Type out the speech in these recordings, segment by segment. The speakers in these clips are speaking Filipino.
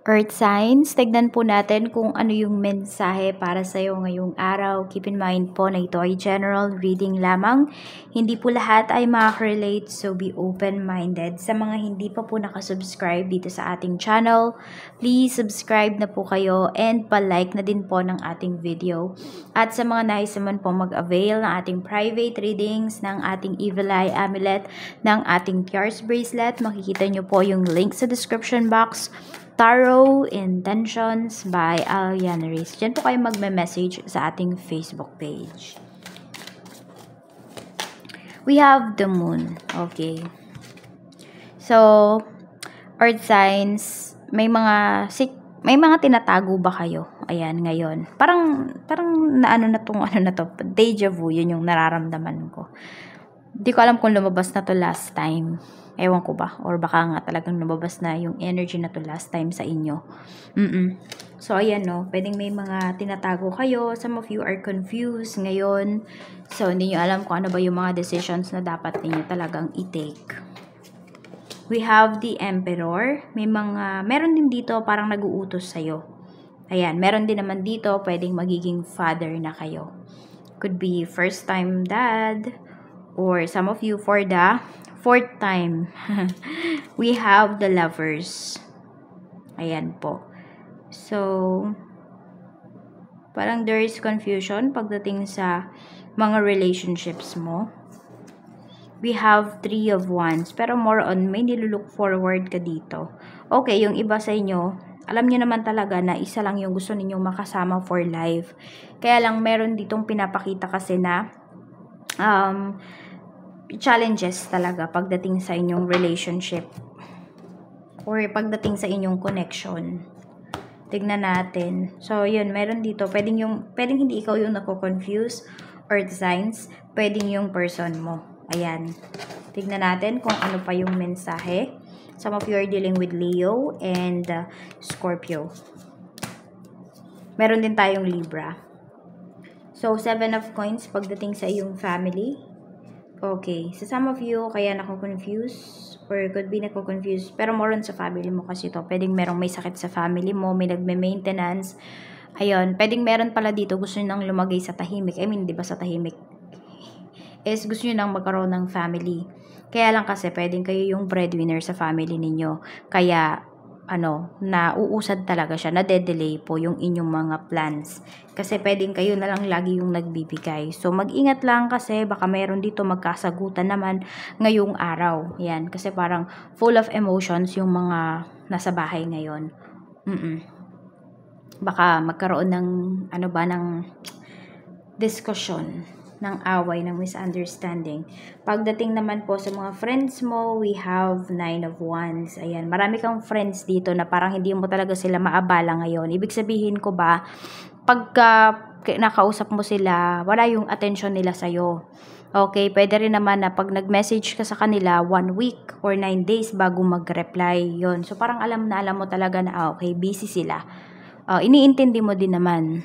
Earth signs, tignan po natin kung ano yung mensahe para sa iyo ngayong araw. Keep in mind po na ito ay general reading lamang. Hindi po lahat ay makaka-relate, so be open-minded. Sa mga hindi pa po nakasubscribe dito sa ating channel, please subscribe na po kayo and pa-like na din po ng ating video. At sa mga nais naman po mag-avail ng ating private readings, ng ating Evil Eye Amulet, ng ating Pierce Bracelet, makikita nyo po yung link sa description box. Tarot Intentions by Aliana Reyes. Diyan po kayo magme-message sa ating Facebook page. We have the moon. Okay. So, earth signs, may mga tinatago ba kayo? Ayan, ngayon. Parang naano na tong deja vu, yun yung nararamdaman ko. Hindi ko alam kung lumabas na to last time. Ewan ko ba? Or baka nga talagang lumabas na yung energy na to last time sa inyo. So, ayan no. Pwedeng may mga tinatago kayo. Some of you are confused ngayon. So, hindi nyo alam kung ano ba yung mga decisions na dapat ninyo talagang i-take. We have the Emperor. Meron din dito parang nag-uutos sa'yo. Ayan. Meron din naman dito pwedeng magiging father na kayo. Could be first time dad. Or some of you for the fourth time. We have the Lovers. Ayan po. So, parang there is confusion pagdating sa mga relationships mo. We have Three of Wands. Pero more on, may nilulook forward ka dito. Okay, yung iba sa inyo, alam niyo naman talaga na isa lang yung gusto ninyong makasama for life. Kaya lang meron ditong pinapakita kasi na challenges talaga pagdating sa inyong relationship or pagdating sa inyong connection. Tignan natin. So, yun, meron dito. Pwedeng hindi ikaw yung nako-confuse or signs. Pwedeng yung person mo. Ayan. Tignan natin kung ano pa yung mensahe. Some of you are dealing with Leo and Scorpio. Meron din tayong Libra. So, 7 of Coins pagdating sa iyong family. Okay. So, some of you, kaya nako-confuse or could be nako-confuse. Pero more on sa family mo kasi to. Pwedeng merong may sakit sa family mo, may nagme-maintenance. Ayun. Pwedeng meron pala dito, gusto nyo nang lumagay sa tahimik. I mean, di ba sa tahimik? Is gusto nyo nang magkaroon ng family. Kaya lang kasi, pwedeng kayo yung breadwinner sa family ninyo. Kaya, nauusad talaga siya, nade-delay po yung inyong mga plans. Kasi pwedeng kayo na lang lagi yung nagbibigay. So, mag-ingat lang kasi baka meron dito magkasagutan naman ngayong araw. Yan, kasi parang full of emotions yung mga nasa bahay ngayon. Baka magkaroon ng, ng discussion, ng away, ng misunderstanding. Pagdating naman po sa mga friends mo, we have 9 of Wands. Ayan, marami kang friends dito na parang hindi mo talaga sila maabala ngayon. Ibig sabihin ko ba, pagka nakausap mo sila, wala yung attention nila sa'yo. Okay, pwede rin naman na pag nag-message ka sa kanila 1 week or 9 days bago mag-reply yon. So parang alam mo talaga na okay, busy sila. Iniintindi mo din naman.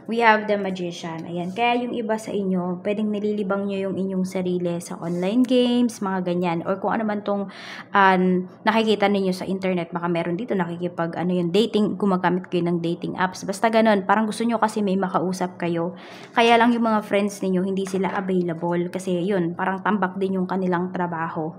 We have the Magician. Ayan. Kaya yung iba sa inyo, pwedeng nililibang nyo yung inyong sarili sa online games, mga ganyan. Or kung ano man tong nakikita ninyo sa internet, baka meron dito nakikipag, dating, gumagamit kayo ng dating apps. Basta ganun. Parang gusto nyo kasi may makausap kayo. Kaya lang yung mga friends ninyo, hindi sila available. Kasi yun, parang tambak din yung kanilang trabaho.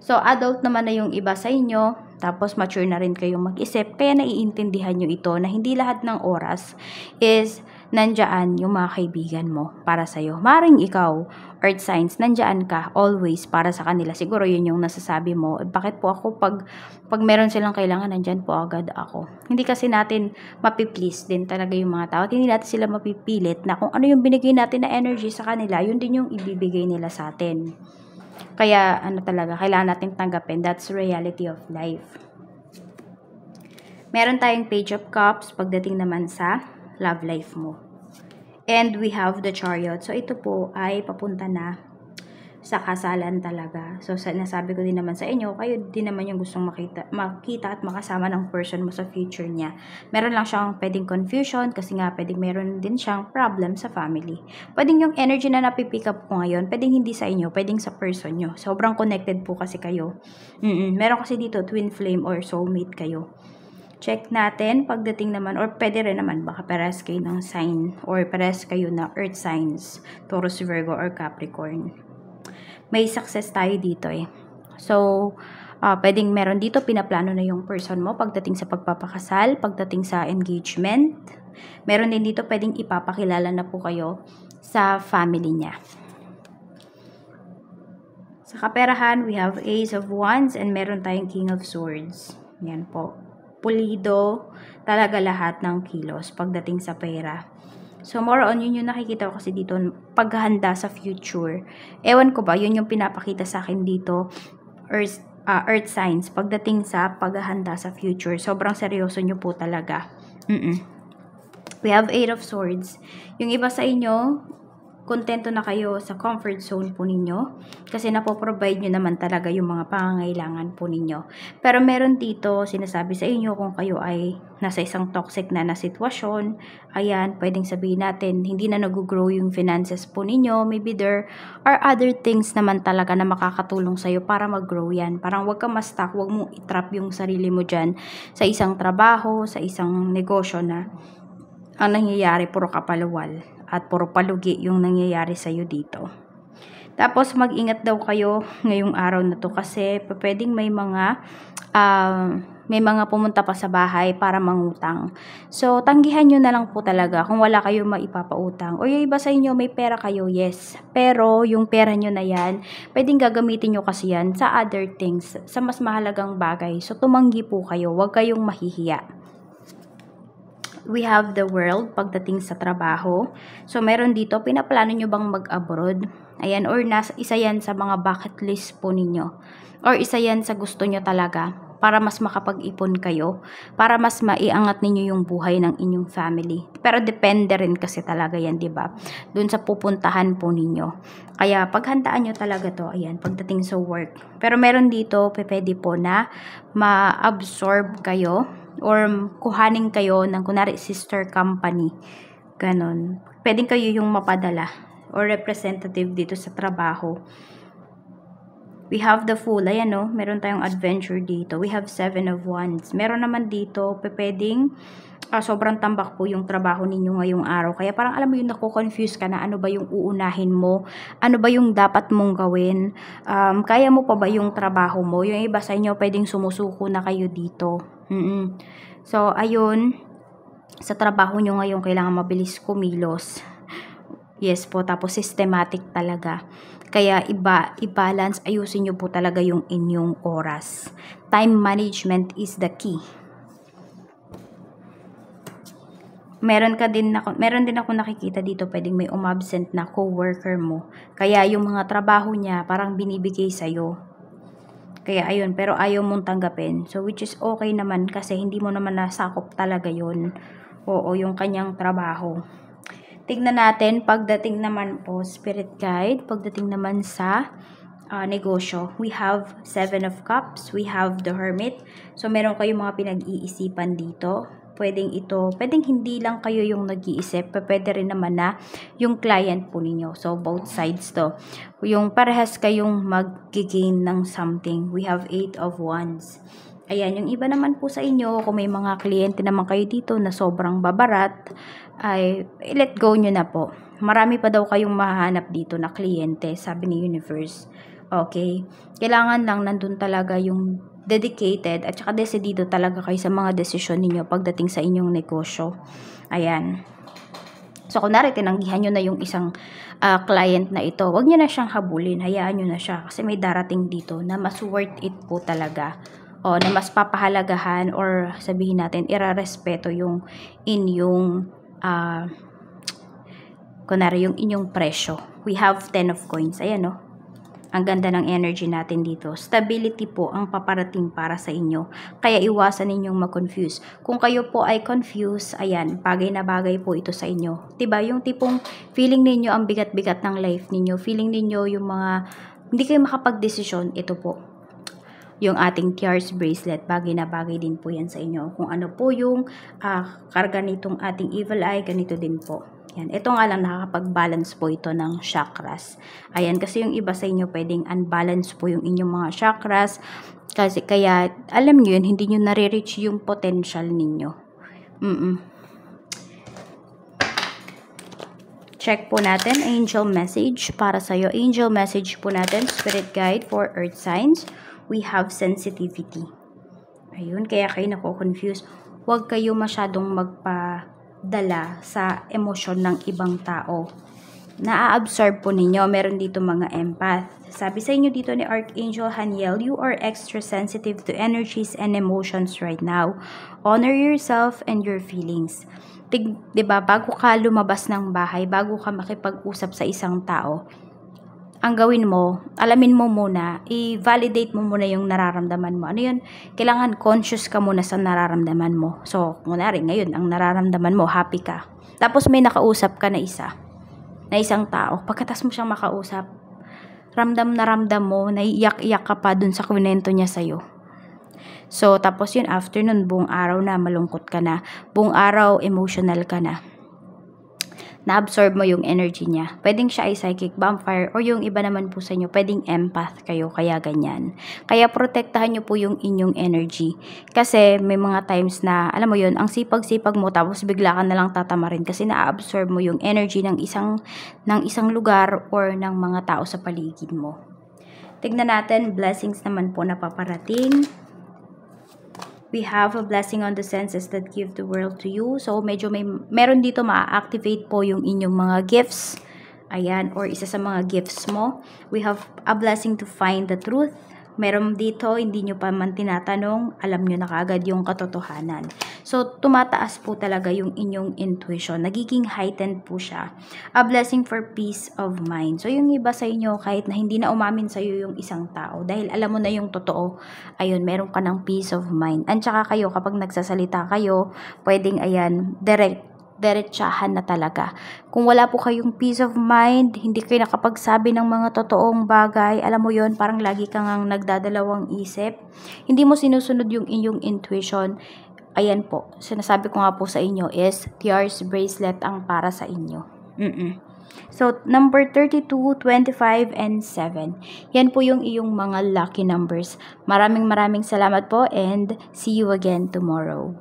So, adult naman na yung iba sa inyo, tapos mature na rin kayong mag-isip, kaya naiintindihan nyo ito na hindi lahat ng oras is nandyan yung mga kaibigan mo para sa'yo. Maring ikaw, earth signs, nandyan ka always para sa kanila. Siguro yun yung nasasabi mo. Bakit po ako pag meron silang kailangan, nandyan po agad ako. Hindi kasi natin mapiplease din talaga yung mga tao. Hindi natin sila mapipilit na kung ano yung binigay natin na energy sa kanila, yun din yung ibibigay nila sa atin. Kaya talaga, kailangan natin tanggapin. That's reality of life. Meron tayong Page of Cups pagdating naman sa love life mo. And we have the Chariot. So, ito po ay papunta na sa kasalan talaga. So, nasabi ko din naman sa inyo, kayo din naman yung gustong makita at makasama ng person mo sa future niya. Meron lang siyang pwedeng confusion kasi nga pwedeng meron din siyang problem sa family. Pwedeng yung energy na napipick up ko ngayon, pwedeng hindi sa inyo, pwedeng sa person nyo. Sobrang connected po kasi kayo. Meron kasi dito twin flame or soulmate kayo. Check natin pagdating naman, or pwede rin naman, baka parehas kayo ng sign, or parehas kayo na earth signs, Taurus, Virgo, or Capricorn. May success tayo dito eh. So, pwedeng meron dito, pinaplano na yung person mo pagdating sa pagpapakasal, pagdating sa engagement. Meron din dito, pwedeng ipapakilala na po kayo sa family niya. Sa kaperahan, we have Ace of Wands and meron tayong King of Swords. Yan po. Pulido talaga lahat ng kilos pagdating sa pera. So, more on, yun yung nakikita ko kasi dito, paghahanda sa future. Ewan ko ba, yun yung pinapakita sa akin dito, earth signs, pagdating sa paghahanda sa future. Sobrang seryoso nyo po talaga. We have 8 of Swords. Yung iba sa inyo, kontento na kayo sa comfort zone po ninyo kasi napoprovide nyo naman talaga yung mga pangangailangan po ninyo. Pero meron dito sinasabi sa inyo kung kayo ay nasa isang toxic na sitwasyon, ayan, pwedeng sabihin natin hindi na nag-grow yung finances po ninyo. Maybe there are other things naman talaga na makakatulong sa'yo para mag-grow yan. Parang wag ka ma-stuck, wag mong itrap yung sarili mo dyan sa isang trabaho, sa isang negosyo na ang nangyayari puro kapalawal at puro palugi yung nangyayari sa'yo dito. Tapos mag-ingat daw kayo ngayong araw na to kasi pwedeng may mga pumunta pa sa bahay para mangutang. So tanggihan nyo na lang po talaga kung wala kayo maipapautang. O yung iba sa inyo may pera kayo, yes. Pero yung pera nyo na yan, pwedeng gagamitin nyo kasi yan sa other things, sa mas mahalagang bagay. So tumanggi po kayo, huwag kayong mahihiya. We have the World pagdating sa trabaho. So, meron dito, pinaplano nyo bang mag-abroad? Ayan, or isa yan sa mga bucket list po ninyo. Or isa yan sa gusto nyo talaga para mas makapag-ipon kayo, para mas maiangat ninyo yung buhay ng inyong family. Pero depende rin kasi talaga yan, di ba? Doon sa pupuntahan po ninyo. Kaya paghandaan nyo talaga to, ayan, pagdating sa work. Pero meron dito, pwede po na ma-absorb kayo or kuhanin kayo ng kunwari sister company. Ganon. Pwedeng kayo yung mapadala or representative dito sa trabaho. We have the Fool. Ayan no, meron tayong adventure dito. We have 7 of Wands. Meron naman dito, pwedeng sobrang tambak po yung trabaho ninyo ngayong araw. Kaya parang alam mo yung nako-confuse ka na ano ba yung uunahin mo? Ano ba yung dapat mong gawin? Kaya mo pa ba yung trabaho mo? Yung iba sa inyo, pwedeng sumusuko na kayo dito. So, ayun, sa trabaho nyo ngayon, kailangan mabilis kumilos. Yes po, tapos systematic talaga. Kaya i-balance, ayusin nyo po talaga yung inyong oras. Time management is the key. Meron din ako nakikita dito, pwedeng may umabsent na co-worker mo. Kaya yung mga trabaho niya, parang binibigay sa'yo. Kaya ayun, pero ayaw mong tanggapin. So, which is okay naman kasi hindi mo naman nasakop talaga yun. Oo, yung kanyang trabaho. Tignan natin, pagdating naman po, Spirit Guide, pagdating naman sa negosyo. We have 7 of Cups, we have the Hermit. So, meron kayong mga pinag-iisipan dito. Pwedeng hindi lang kayo yung nag-iisip, pwede rin naman na yung client po ninyo. So, both sides to. Yung parehas kayong mag-gain ng something. We have 8 of Wands. Ayan, yung iba naman po sa inyo, kung may mga kliyente naman kayo dito na sobrang babarat, ay let go nyo na po. Marami pa daw kayong mahanap dito na kliyente, sabi ni Universe. Okay? Kailangan lang nandun talaga yung dedicated at saka desidido talaga kayo sa mga desisyon ninyo pagdating sa inyong negosyo. Ayan. So, kunwari, tinanggihan nyo na yung isang client na ito. Huwag nyo na siyang habulin. Hayaan nyo na siya. Kasi may darating dito na mas worth it po talaga. O, na mas papahalagahan or sabihin natin, irarespeto yung inyong kunwari, yung inyong presyo. We have 10 of coins. Ayan, no? Ang ganda ng energy natin dito. Stability po ang paparating para sa inyo. Kaya iwasan ninyong mag-confuse. Kung kayo po ay confused, ayan, bagay na bagay po ito sa inyo. Diba? Yung tipong feeling ninyo ang bigat-bigat ng life ninyo. Feeling ninyo yung mga, hindi kayo makapag-desisyon, ito po. Yung ating Tiars bracelet, bagay na bagay din po yan sa inyo. Kung ano po yung karga nitong ating evil eye, ganito din po. Yan. Ito nga lang nakakapag-balance po ito ng chakras. Ayan, kasi yung iba sa inyo pwedeng unbalance po yung inyong mga chakras Kasi kaya, alam nyo yun, hindi nyo nare-reach yung potential ninyo. Check po natin, angel message para sa'yo. Angel message po natin, spirit guide for earth signs. We have sensitivity. Ayun, kaya kayo nako-confuse. Huwag kayo masyadong magpadala sa emosyon ng ibang tao. Na-absorb po ninyo. Meron dito mga empath. Sabi sa inyo dito ni Archangel Haniel, you are extra sensitive to energies and emotions right now. Honor yourself and your feelings. Diba, bago ka lumabas ng bahay, bago ka makipag-usap sa isang tao, ang gawin mo, alamin mo muna, i-validate mo muna yung nararamdaman mo. Ano yun? Kailangan conscious ka muna sa nararamdaman mo. So, kunwari, ngayon, ang nararamdaman mo, happy ka. Tapos may nakausap ka na isang tao. Pagkatas mo siyang makausap, ramdam na ramdam mo, naiiyak-iyak ka pa dun sa kwento niya sa'yo. So, tapos yun, after nun, buong araw na, malungkot ka na. Buong araw, emotional ka na. Na-absorb mo yung energy niya. Pwedeng siya ay psychic vampire or yung iba naman po sa inyo, pwedeng empath kayo, kaya ganyan. Kaya protektahan nyo po yung inyong energy. Kasi may mga times na, alam mo yun, ang sipag-sipag mo tapos bigla ka na lang tatamarin kasi na-absorb mo yung energy ng isang lugar or ng mga tao sa paligid mo. Tignan natin, blessings naman po na paparating. We have a blessing on the senses that give the world to you. So, medyo meron dito ma-activate po yung inyong mga gifts. Ayan, or isa sa mga gifts mo. We have a blessing to find the truth. Meron dito, hindi nyo pa man tinatanong, alam nyo na kaagad yung katotohanan. So, tumataas po talaga yung inyong intuition. Nagiging heightened po siya. A blessing for peace of mind. So, yung iba sa inyo, kahit na hindi na umamin sa iyo yung isang tao, dahil alam mo na yung totoo, ayun, meron ka ng peace of mind. At saka kayo, kapag nagsasalita kayo, pwedeng, ayan, diretsahan na talaga. Kung wala po kayong peace of mind, hindi kayo nakapagsabi ng mga totoong bagay, alam mo yon, parang lagi kang nagdadalawang isip, hindi mo sinusunod yung inyong intuition, ayan po, sinasabi ko nga po sa inyo is, Tiar's bracelet ang para sa inyo. So, number 32, 25, and 7. Yan po yung iyong mga lucky numbers. Maraming salamat po and see you again tomorrow.